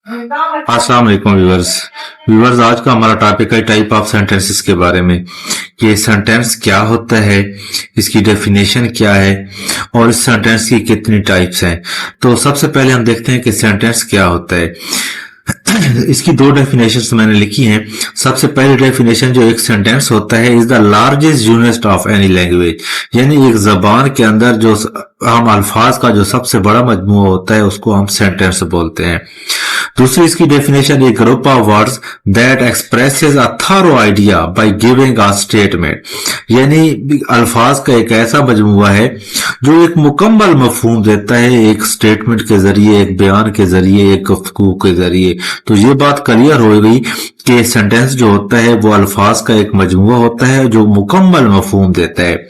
अस्सलाम वालेकुम viewers. Viewers, आज का हमारा टॉपिक है टाइप ऑफ सेंटेंसेस के बारे में कि सेंटेंस क्या होता है, इसकी डेफिनेशन क्या है और इस सेंटेंस की कितनी टाइप्स हैं। तो सबसे पहले हम देखते हैं कि सेंटेंस क्या होता है। इसकी दो डेफिनेशंस मैंने लिखी हैं। सबसे पहली डेफिनेशन जो एक सेंटेंस होता है is the largest unit of any language, यानी एक जबान के अंदर जो हम अल्फाज का जो सबसे बड़ा मजमूआ होता है उसको हम सेंटेंस बोलते हैं। दूसरी इसकी डेफिनेशन एक group of words that expresses a thorough idea by giving a statement, यानी अल्फाज का एक ऐसा मजमूआ है जो एक मुकम्मल मफहूम देता है एक स्टेटमेंट के जरिए, एक बयान के जरिए, एक गुफ्तगू के जरिए। तो ये बात क्लियर हो गई कि सेंटेंस जो होता है वो अल्फाज का एक मजमूआ होता है जो मुकम्मल मफहूम देता है।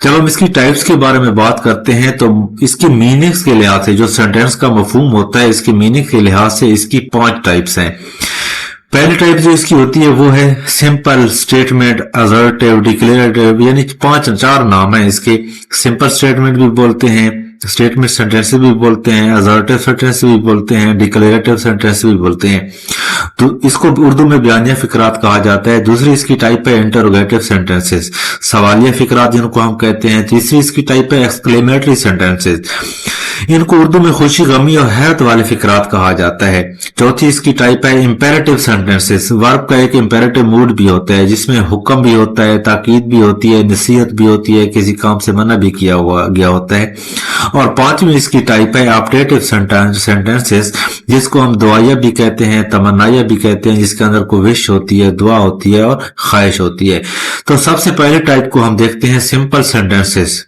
जब हम इसकी टाइप्स के बारे में बात करते हैं तो इसकी मीनिंग्स के लिहाज से जो सेंटेंस का मफहूम होता है इसकी मीनिंग के लिहाज से इसकी 5 टाइप्स हैं। पहली टाइप जो इसकी होती है वो है सिंपल स्टेटमेंट, असर्टिव, डिक्लेरेटिव, यानी 4 नाम है इसके। सिंपल स्टेटमेंट भी बोलते हैं, स्टेटमेंट सेंटेंस भी बोलते हैं, असर्टिव सेंटेंस भी बोलते हैं, डिक्लेरेटिव सेंटेंस भी बोलते हैं। तो इसको उर्दू में बयानिया फिकरात कहा जाता है। दूसरी इसकी टाइप है इंटरोगेटिव सेंटेंसेस, सवालिया फिकरात जिनको हम कहते हैं। तीसरी इसकी टाइप है एक्सक्लेमेटरी सेंटेंसेस, इनको उर्दू में खुशी, गमी और हैरत वाले फिकरात कहा जाता है। चौथी इसकी टाइप है इंपेरेटिव सेंटेंसेस, वर्ब का एक इंपेरेटिव मूड भी होता है जिसमें हुक्म भी होता है, ताकीद भी होती है, नसीहत भी होती है, किसी काम से मना भी किया हुआ गया होता है। और पांचवी इसकी टाइप है ऑप्टेटिव सेंटेंसेस, जिसको हम दुआया भी कहते हैं, तमन्नाया भी कहते हैं, जिसके अंदर कोई विश होती है, दुआ होती है और ख्वाहिश होती है। तो सबसे पहले टाइप को हम देखते हैं सिंपल सेंटेंसेस।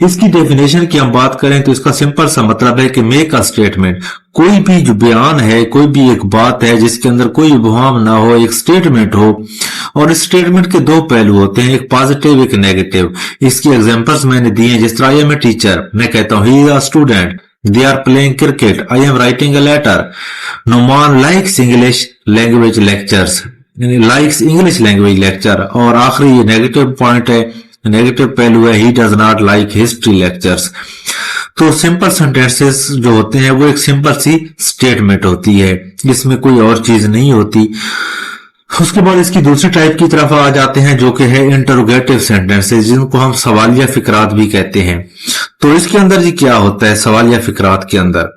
इसकी डेफिनेशन की हम बात करें तो इसका सिंपल सा मतलब है कि मेक अ स्टेटमेंट, कोई भी जो बयान है, कोई भी एक बात है जिसके अंदर कोई इबहम ना हो, एक स्टेटमेंट हो। और इस स्टेटमेंट के 2 पहलू होते हैं, एक पॉजिटिव एक नेगेटिव। इसकी एग्जांपल्स मैंने दिए हैं, जिस तरह आई एम ए टीचर, मैं कहता हूं he is a student, they are playing cricket, I am writing a letter, Numan likes English language lectures, likes English language lecture. और आखिरी ये नेगेटिव पॉइंट है, नेगेटिव पहलू है, he does not like history lectures. तो सिंपल सेंटेंसेस जो होते हैं वो एक सिंपल सी स्टेटमेंट होती है, इसमें कोई और चीज नहीं होती। उसके बाद इसकी दूसरी टाइप की तरफ आ जाते हैं जो कि है इंटरोगेटिव सेंटेंसेस, जिनको हम सवालिया फिकरात भी कहते हैं। तो इसके अंदर जी क्या होता है सवालिया फिकरात के अंदर?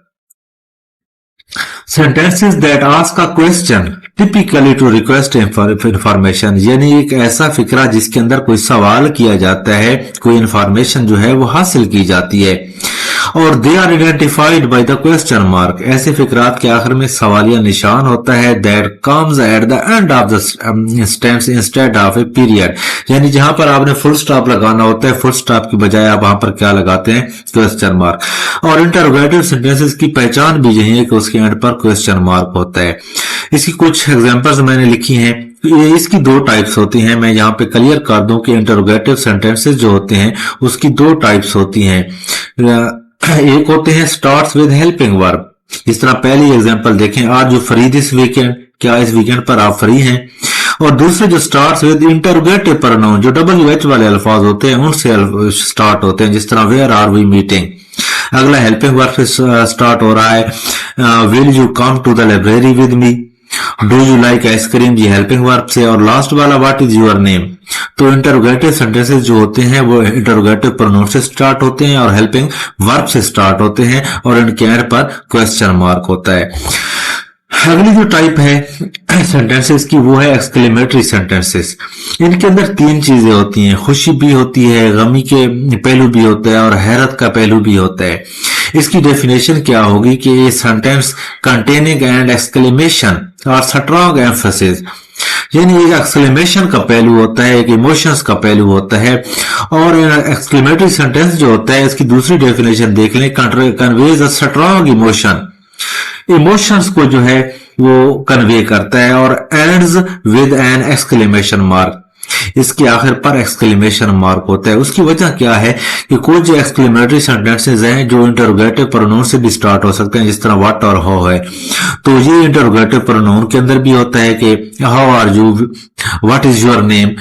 Sentences that ask a question typically to request information, यानी एक ऐसा फिक्रा जिसके अंदर कोई सवाल किया जाता है, कोई इंफॉर्मेशन जो है वो हासिल की जाती है। और they are identified by the question mark, ऐसे फिक्रात के आखिर में सवालिया निशान होता है, that comes at the end of the sentence instead of a period, यानी जहां पर आपने फुल स्टॉप लगाना होता है, फुल स्टॉप की बजाय आप वहां पर क्या लगाते हैं? Question mark. और इंटरोगेटिव सेंटेंसेस की पहचान भी यही है कि उसके एंड पर क्वेश्चन मार्क होता है। इसकी कुछ एग्जांपल्स मैंने लिखी हैं। इसकी 2 टाइप्स होती हैं, मैं यहाँ पे क्लियर कर दूं कि इंटरोगेटिव सेंटेंसेस जो होते हैं उसकी 2 टाइप्स होती हैं। एक होते हैं स्टार्ट्स विद हेल्पिंग वर्ब, इस तरह पहली एग्जांपल देखें, आज जो फ्री दिस वीकेंड, क्या इस वीकेंड पर आप फ्री हैं? और दूसरे जो स्टार्ट्स विद इंटरोगेटिव प्रोनाउन, जो WH वाले अल्फाज होते हैं उनसे स्टार्ट होते हैं, जिस तरह वेयर आर वी मीटिंग। अगला हेल्पिंग वर्ब से स्टार्ट हो रहा है, will you come to the library with me, do you like ice cream, ये हेल्पिंग वर्ब से। और लास्ट वाला व्हाट इज योर नेम। तो इंटरोगेटिव सेंटेंसेस जो होते हैं वो इंटरोगेटिव प्रोनाउन से स्टार्ट होते हैं और हेल्पिंग वर्ब से स्टार्ट होते हैं और इनके एंड पर क्वेश्चन मार्क होता है। अगली जो टाइप है सेंटेंसेस की वो है एक्सक्लेमेटरी सेंटेंसेस। इनके अंदर 3 चीजें होती हैं, खुशी भी होती है, गमी के पहलू भी होता है और हैरत का पहलू भी होता है। इसकी डेफिनेशन क्या होगी कि ये सेंटेंस कंटेनिंग एंड एक्सक्लेमेशन और स्ट्रॉन्ग एम्फेसिस, यानी एक एक्सक्लेमेशन का पहलू होता है, एक इमोशंस का पहलू होता है। और एक्सक्लेमेटरी सेंटेंस जो होता है इसकी दूसरी डेफिनेशन देख लें, conveys a strong emotion, emotions को जो है वो कन्वे करता है। और ends with an exclamation mark, इसके आखिर पर एक्सक्लेमेशन मार्क होता है। उसकी वजह क्या है कि कुछ जो एक्सक्लेमेटरी सेंटेंसेस हैं जो इंटरोगेटिव प्रोनाउन से भी स्टार्ट हो सकते हैं, जिस तरह व्हाट और हाउ है, तो ये इंटरोगेटिव प्रोनाउन के अंदर भी होता है कि how are you, what is your name.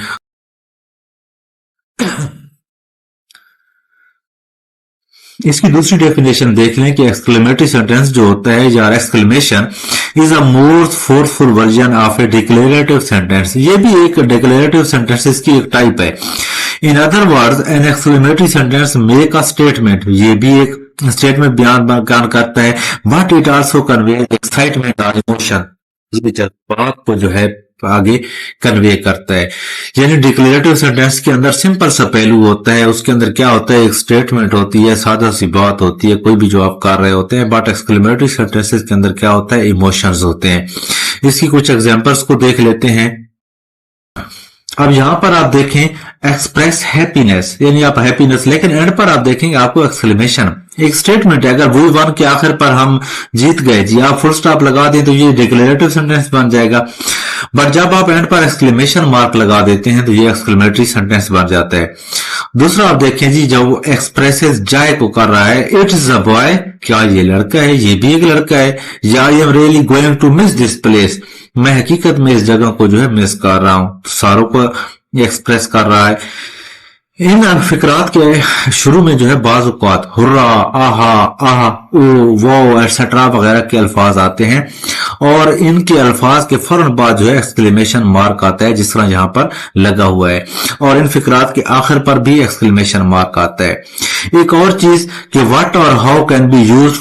इसकी दूसरी डेफिनेशन देख लें कि एक्सक्लेमेटरी सेंटेंस जो होता है या exclamation is a more forceful version of a declarative sentence. ये भी एक डिक्लेरेटिव सेंटेंसेस की एक टाइप है। In other words an exclamatory sentence make a statement, ये भी एक स्टेटमेंट बयान करता है, but it also convey excitement और इमोशन, ये जज्बात को जो है आगे कन्वे करता है। यानी डिक्लेरेटिव सेंटेंस के अंदर सिंपल सा पहलू होता है, उसके अंदर क्या होता है, एक स्टेटमेंट होती है, सादा सी बात होती है, कोई भी जो आप कर रहे होते हैं। बट एक्सक्लेमेटरी सेंटेंसेस के अंदर क्या होता है, इमोशंस होते हैं। इसकी कुछ एग्जांपल्स को देख लेते हैं। अब यहां पर आप देखें एक्सप्रेस हैप्पीनेस, यानी आप हैप्पीनेस, लेकिन एंड पर आप देखेंगे आपको एक्सक्लेमेशन, एक स्टेटमेंट है। अगर वी वन के आखिर पर हम जीत गए जी, आप फुल स्टॉप लगा दें तो ये डिक्लेरेटिव सेंटेंस बन जाएगा। बट जब आप एंड पर एक्सक्लेमेशन मार्क लगा देते हैं तो ये एक्सक्लेमेटरी सेंटेंस बन जाता है। दूसरा आप देखें जी, जब वो एक्सप्रेसेस जॉय को कर रहा है, इट इज अ बॉय, क्या ये लड़का है, ये भी एक लड़का है। या I am really going to miss this place, मैं हकीकत में इस जगह को जो है मिस कर रहा हूं, सारों को एक्सप्रेस कर रहा है। इन फिक्रात के शुरू में जो है बाज़ औक़ात हुर्रा, आहा, आहा, ओ, वो एटसेट्रा वगैरह के अल्फाज आते हैं और इनके अल्फाज के फौरन बाद जो है एक्सक्लेमेशन मार्क आता है, जिस तरह यहाँ पर लगा हुआ है। और इन फिक्रात के आखिर पर भी एक्सक्लेमेशन मार्क आता है। एक और चीज कि व्हाट और how can be use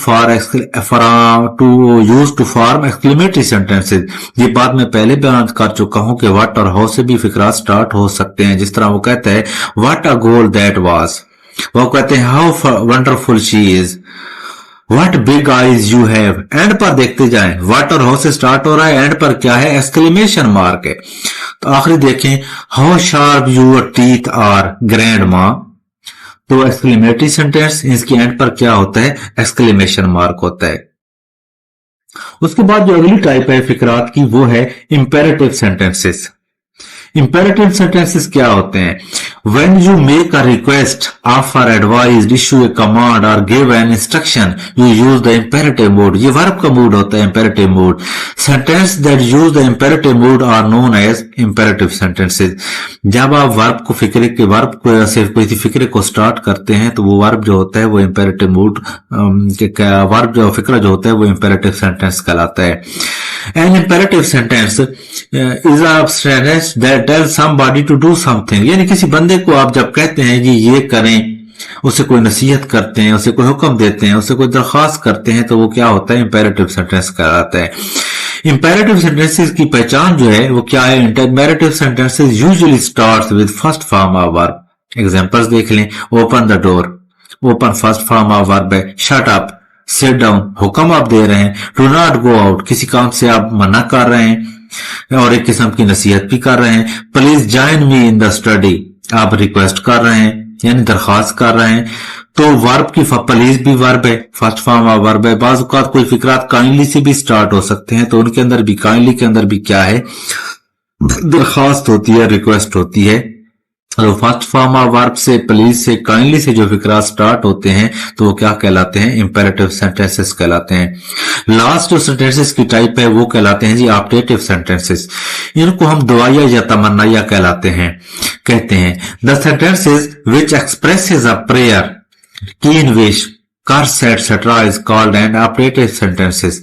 to form exclamatory sentences, ये बात मैं पहले बयान कर चुका हूं कि व्हाट और हाउ से भी फिक्रात स्टार्ट हो सकते हैं। जिस तरह वो कहते हैं what a goal that was, वो कहते हैं how wonderful she is, what big eyes you have. And पर देखते जाएं, व्हाट और हाउ से स्टार्ट हो रहा है, एंड पर क्या है, एक्सक्लेमेशन मार्क है। तो आखिरी देखें how sharp your teeth are grandma, तो एक्सक्लेमेटरी सेंटेंस, इसके एंड पर क्या होता है, एक्सक्लेमेशन मार्क होता है। उसके बाद जो अगली टाइप है फिक्रात की वो है इंपेरेटिव सेंटेंसेस। इंपेरेटिव सेंटेंसेस क्या होते हैं, when you make a request, offer, advice, issue a command और give an instruction, you use the imperative mood. ये वर्ब का मूड होता है, imperative mood. Sentence that use the imperative mood are known as imperative sentences. जब आप verb को फिक्रे को start करते हैं तो वो वर्ब जो होता है वो इंपेरेटिव मूड, वर्ब जो फिक्रा जो होता है वो इंपेरेटिव सेंटेंस कहलाता है। An imperative sentence is a sentence that tells somebody to do something, यानी किसी बंदे को आप जब कहते हैं कि ये करें, उसे कोई नसीहत करते हैं, उसे कोई हुक्म देते हैं, उसे कोई दरख्वास्त करते हैं, तो वो क्या होता है, इंपेरेटिव सेंटेंस कहलाता है। इंपेरेटिव सेंटेंसेस की पहचान जो है वो क्या है, imperative sentences usually starts with first form of verb. Examples देख लें, open the door, open first form of verb है। शट अप, सिट डाउन, हुक्म आप दे रहे हैं। डू नॉट गो आउट, किसी काम से आप मना कर रहे हैं और एक किस्म की नसीहत भी कर रहे हैं। Please join me in the study, आप रिक्वेस्ट कर रहे हैं यानी दरख्वास्त कर रहे हैं। तो वर्ब की प्लीज भी वर्ब है, फर्स्ट फॉर्म ऑफ वर्ब है। बाज़ औक़ात कोई फिक्रात काइंडली से भी स्टार्ट हो सकते हैं, तो उनके अंदर भी काइंडली के अंदर भी क्या है, दरख्वास्त होती है, रिक्वेस्ट होती है। तो फर्स्ट फॉर्म ऑफ वर्ब से, प्लीज से, काइंडली से जो फिक्रा स्टार्ट होते हैं तो वो क्या कहलाते हैं, इंपेरेटिव सेंटेंसेस कहलाते हैं। लास्ट जो सेंटेंसेस की टाइप है वो कहलाते हैं जी ऑप्टेटिव सेंटेंसेस। इनको हम दुआया या तमन्नाया कहते हैं। The sentences which expresses a prayer, keen wish, curse etcetera is called and optative sentences.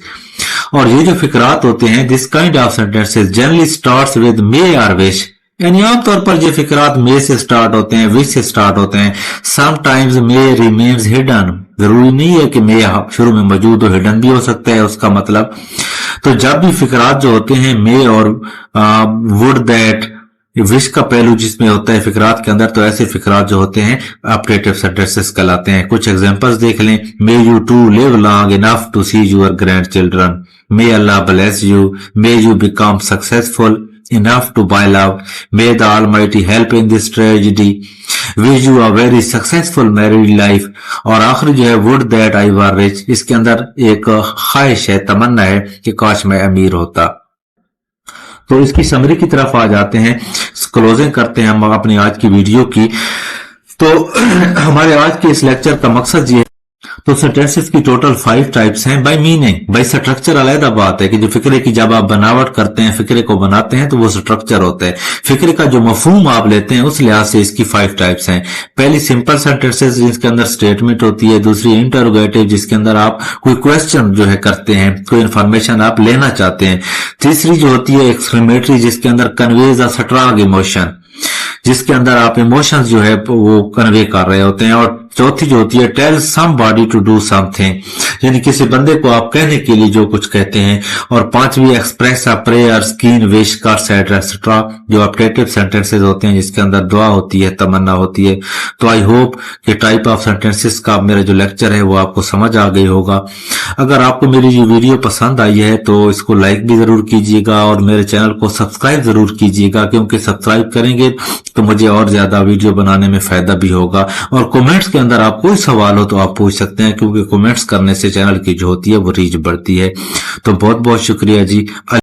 और ये जो फिक्रात होते हैं, this kind of sentences generally starts with may और विश, यानी आमतौर पर ये फिक्रात मे से स्टार्ट होते हैं, विश से स्टार्ट होते हैं। समटाइम्स मे रिमेन्स हिडन, जरूरी नहीं है कि मे शुरू में मौजूद हो, हिडन भी हो सकता है उसका मतलब। तो जब भी फिक्रात जो होते हैं मे और वुड दैट, विश का पहलू जिसमें होता है फिक्रात के अंदर, तो ऐसे फिक्रात जो होते हैं ऑप्टेटिव सेंटेंसेस कहलाते हैं। कुछ एग्जांपल्स देख लें, may you to live long enough to see your grandchildren, may Allah bless you, may you become successful enough to buy love, may the Almighty help in this tragedy, wish you a very successful married life। और आखिरी जो है would that I were rich, इसके अंदर एक ख्वाहिश है, तमन्ना है कि काश मैं अमीर होता। तो इसकी समरी की तरफ आ जाते हैं, क्लोजिंग करते हैं हम अपनी आज की वीडियो की। तो हमारे आज के इस लेक्चर का मकसद ये तो सेंटेंसेस की टोटल 5 टाइप्स हैं बाय मीनिंग। बाय स्ट्रक्चर अलग बात है कि जो फिक्रे की जब आप बनावट करते हैं, फिक्रे को बनाते हैं तो वो स्ट्रक्चर होता है। फिक्रे का जो मफहूम आप लेते हैं उस लिहाज से इसकी 5 टाइप्स हैं। पहली सिंपल सेंटेंसेस जिसके अंदर स्टेटमेंट होती है, दूसरी इंटरोगेटिव जिसके अंदर आप कोई क्वेश्चन जो है करते हैं, कोई इंफॉर्मेशन आप लेना चाहते हैं। तीसरी जो होती है एक्सक्लेमेटरी जिसके अंदर कन्वेज अ स्ट्रॉन्ग इमोशन, जिसके अंदर आप इमोशंस जो है वो कन्वे कर रहे होते हैं। और चौथी जो होती है tell somebody to do something, यानी किसी बंदे को आप कहने के लिए जो कुछ कहते हैं। और पांचवी एक्सप्रेस अ प्रेयर, स्कीन, विश, कर्स एक्सेट्रा, जो ऑप्टेटिव सेंटेंसेस होते हैं जिसके अंदर दुआ होती है, तमन्ना होती है। तो आई होप कि टाइप ऑफ सेंटेंसेस का मेरा जो लेक्चर है वो आपको समझ आ गई होगा। अगर आपको मेरी ये वीडियो पसंद आई है तो इसको लाइक भी जरूर कीजिएगा और मेरे चैनल को सब्सक्राइब जरूर कीजिएगा, क्योंकि सब्सक्राइब करेंगे तो मुझे और ज्यादा वीडियो बनाने में फायदा भी होगा। और कमेंट्स के अंदर आप कोई सवाल हो तो आप पूछ सकते हैं, क्योंकि कमेंट्स करने से चैनल की जो होती है वो रीच बढ़ती है। तो बहुत बहुत शुक्रिया जी।